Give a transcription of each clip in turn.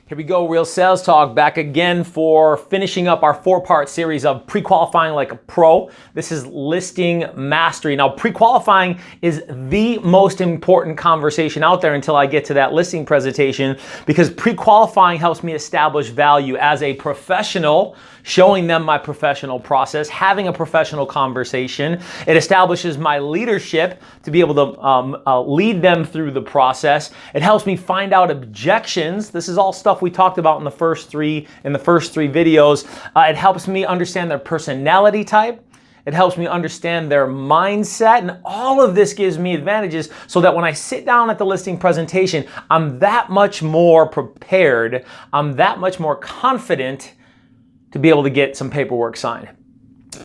Here we go, Real Sales Talk, back again for finishing up our 4-part series of pre-qualifying like a pro. This is listing mastery. Now, pre-qualifying is the most important conversation out there until I get to that listing presentation, because pre-qualifying helps me establish value as a professional, showing them my professional process, having a professional conversation. It establishes my leadership to be able to lead them through the process. It helps me find out objections. This is all stuff we talked about in the first three videos. It helps me understand their personality type. It helps me understand their mindset, and all of this gives me advantages so that when I sit down at the listing presentation, I'm that much more prepared, I'm that much more confident to be able to get some paperwork signed.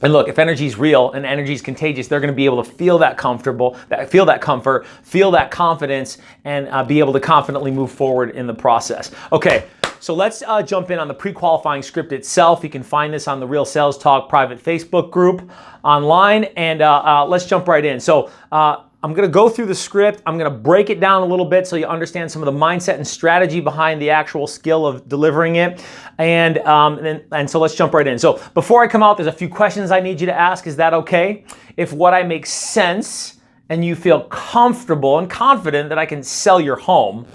And look, if energy is real and energy is contagious, they're going to be able to feel that comfort, feel that confidence, and be able to confidently move forward in the process. Okay, so let's jump in on the pre-qualifying script itself. You can find this on the Real Sales Talk private Facebook group online, and let's jump right in. So I'm going to go through the script. I'm going to break it down a little bit so you understand some of the mindset and strategy behind the actual skill of delivering it. And so let's jump right in. So before I come out, there's a few questions I need you to ask. Is that okay? If what I make sense and you feel comfortable and confident that I can sell your home,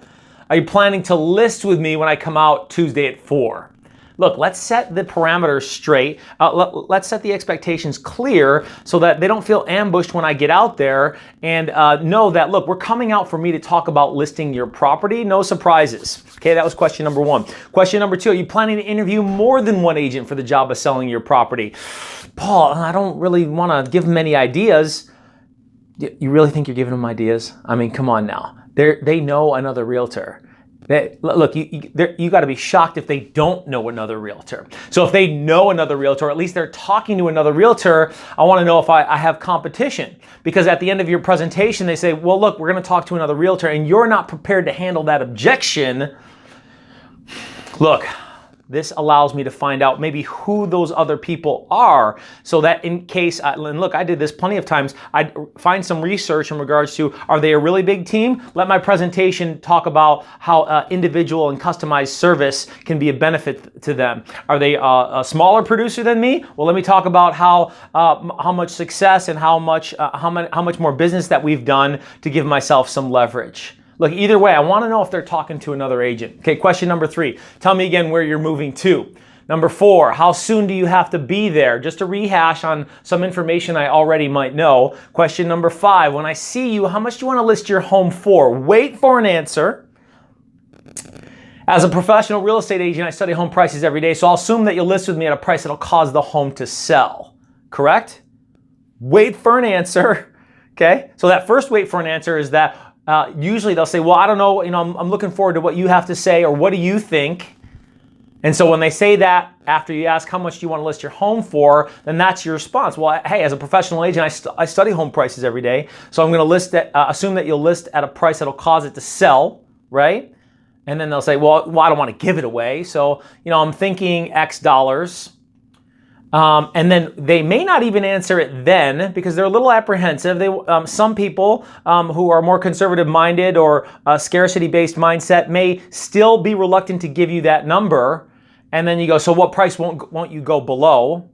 are you planning to list with me when I come out Tuesday at 4? Look, let's set the parameters straight. Let's set the expectations clear so that they don't feel ambushed when I get out there, and know that, look, we're coming out for me to talk about listing your property. No surprises. Okay, that was question number 1. Question number 2, are you planning to interview more than one agent for the job of selling your property? Paul, I don't really want to give them any ideas. You really think you're giving them ideas? I mean, come on now. They know another realtor. Look, you got to be shocked if they don't know another realtor. So if they know another realtor, or at least they're talking to another realtor, I want to know if I have competition. Because at the end of your presentation, they say, well, look, we're going to talk to another realtor, and you're not prepared to handle that objection. Look, this allows me to find out maybe who those other people are, so that in case, and look, I did this plenty of times, I'd find some research in regards to, are they a really big team? Let my presentation talk about how individual and customized service can be a benefit to them. Are they a smaller producer than me? Well, let me talk about how much success and how much more business that we've done to give myself some leverage. Look, either way, I want to know if they're talking to another agent. Okay, question number 3. Tell me again where you're moving to. Number 4, how soon do you have to be there? Just to rehash on some information I already might know. Question number 5, when I see you, how much do you want to list your home for? Wait for an answer. As a professional real estate agent, I study home prices every day, so I'll assume that you'll list with me at a price that'll cause the home to sell. Correct? Wait for an answer. Okay, so that first wait for an answer is that usually they'll say, well, I don't know, I'm looking forward to what you have to say, or what do you think? And so when they say that, after you ask how much do you want to list your home for, then that's your response. Well, hey, as a professional agent, I study home prices every day, so I'm going to assume that you'll list at a price that'll cause it to sell, right? And then they'll say, well, I don't want to give it away, so I'm thinking X dollars. And then they may not even answer it then, because they're a little apprehensive. Some people who are more conservative minded or scarcity-based mindset may still be reluctant to give you that number. And then you go, so what price won't you go below?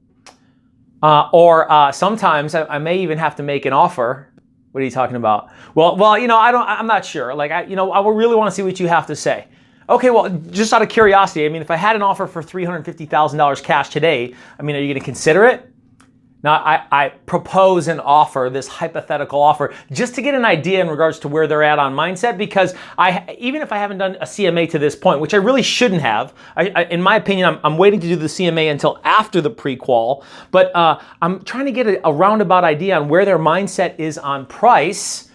Or sometimes I may even have to make an offer. What are you talking about? Well, I'm not sure. I really want to see what you have to say. Okay, well, just out of curiosity, if I had an offer for $350,000 cash today, are you going to consider it? Now, I propose an offer, this hypothetical offer, just to get an idea in regards to where they're at on mindset, because even if I haven't done a CMA to this point, which I really shouldn't have, in my opinion, I'm waiting to do the CMA until after the pre-qual, but I'm trying to get a roundabout idea on where their mindset is on price,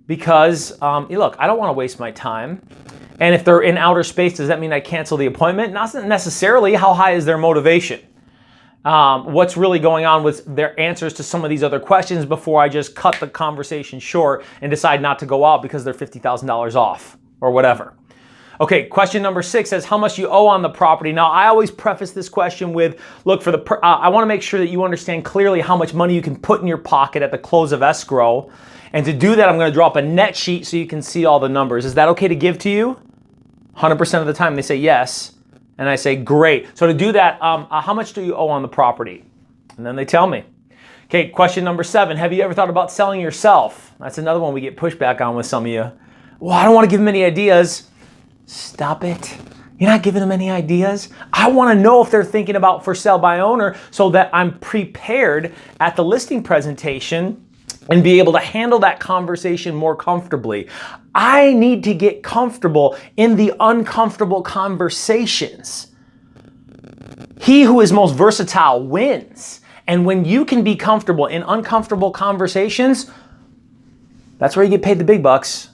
because, look, I don't want to waste my time. And if they're in outer space, does that mean I cancel the appointment? Not necessarily. How high is their motivation? What's really going on with their answers to some of these other questions before I just cut the conversation short and decide not to go out because they're $50,000 off or whatever. Okay, question number 6 says, how much you owe on the property. Now, I always preface this question with, look, I want to make sure that you understand clearly how much money you can put in your pocket at the close of escrow. And to do that, I'm going to drop a net sheet so you can see all the numbers. Is that okay to give to you? 100% of the time they say yes. And I say, great. So to do that, how much do you owe on the property? And then they tell me. Okay, question number 7. Have you ever thought about selling yourself? That's another one we get pushback on with some of you. Well, I don't want to give them any ideas. Stop it. You're not giving them any ideas. I want to know if they're thinking about for sale by owner so that I'm prepared at the listing presentation and be able to handle that conversation more comfortably. I need to get comfortable in the uncomfortable conversations. He who is most versatile wins. And when you can be comfortable in uncomfortable conversations, that's where you get paid the big bucks.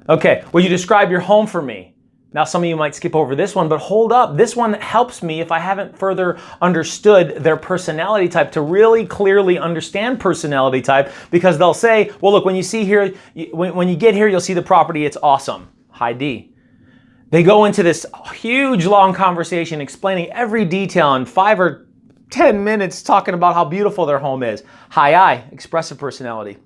Okay, will you describe your home for me? Now, some of you might skip over this one, but hold up. This one helps me if I haven't further understood their personality type to really clearly understand personality type, because they'll say, well, look, when you see here, when you get here, you'll see the property. It's awesome. High D. They go into this huge, long conversation explaining every detail in 5 or 10 minutes talking about how beautiful their home is. High I, expressive personality.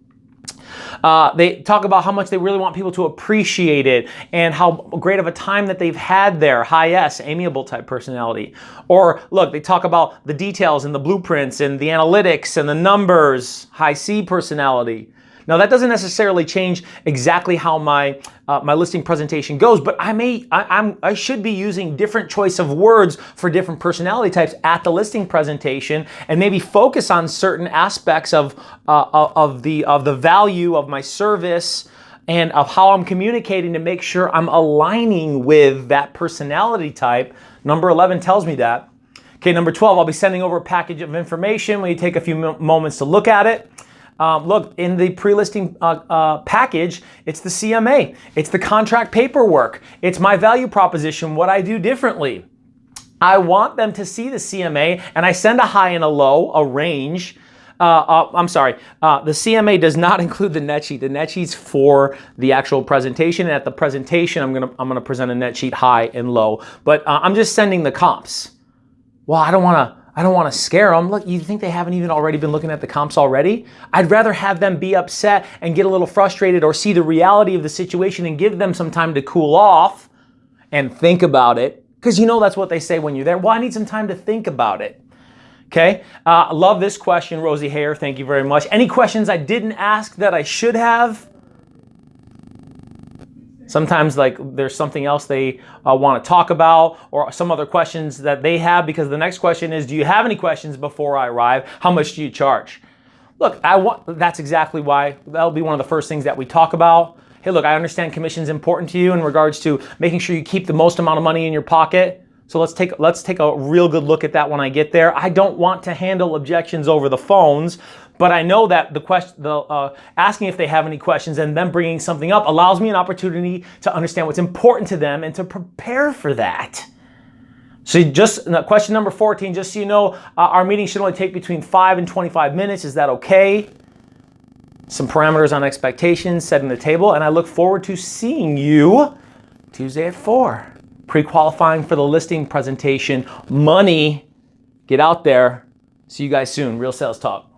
They talk about how much they really want people to appreciate it and how great of a time that they've had there. High S, amiable type personality. Or look, they talk about the details and the blueprints and the analytics and the numbers. High C personality. Now that doesn't necessarily change exactly how my listing presentation goes, but I should be using different choice of words for different personality types at the listing presentation, and maybe focus on certain aspects of the value of my service and of how I'm communicating to make sure I'm aligning with that personality type. Number 11 tells me that. Okay, number 12, I'll be sending over a package of information when you take a few moments to look at it. Look, in the pre-listing package, it's the CMA, it's the contract paperwork, it's my value proposition, what I do differently. I want them to see the CMA, and I send a high and a low, a range. I'm sorry, the CMA does not include the net sheet. The net sheet's for the actual presentation, and at the presentation, I'm gonna present a net sheet high and low. But I'm just sending the comps. Well, I don't want to scare them. Look, you think they haven't even already been looking at the comps already? I'd rather have them be upset and get a little frustrated or see the reality of the situation and give them some time to cool off and think about it. Because you know that's what they say when you're there. Well, I need some time to think about it. Okay, love this question, Rosie Hare. Thank you very much. Any questions I didn't ask that I should have? Sometimes like there's something else they want to talk about, or some other questions that they have, because the next question is, do you have any questions before I arrive? How much do you charge? Look, that's exactly why. That'll be one of the first things that we talk about. Hey, look, I understand commission's important to you in regards to making sure you keep the most amount of money in your pocket. So let's take a real good look at that when I get there. I don't want to handle objections over the phones, but I know that asking if they have any questions and them bringing something up allows me an opportunity to understand what's important to them and to prepare for that. So just question number 14, just so you know, our meeting should only take between 5 and 25 minutes. Is that okay? Some parameters on expectations, setting the table, and I look forward to seeing you Tuesday at 4. Pre-qualifying for the listing presentation. Money, get out there. See you guys soon. Real Sales Talk.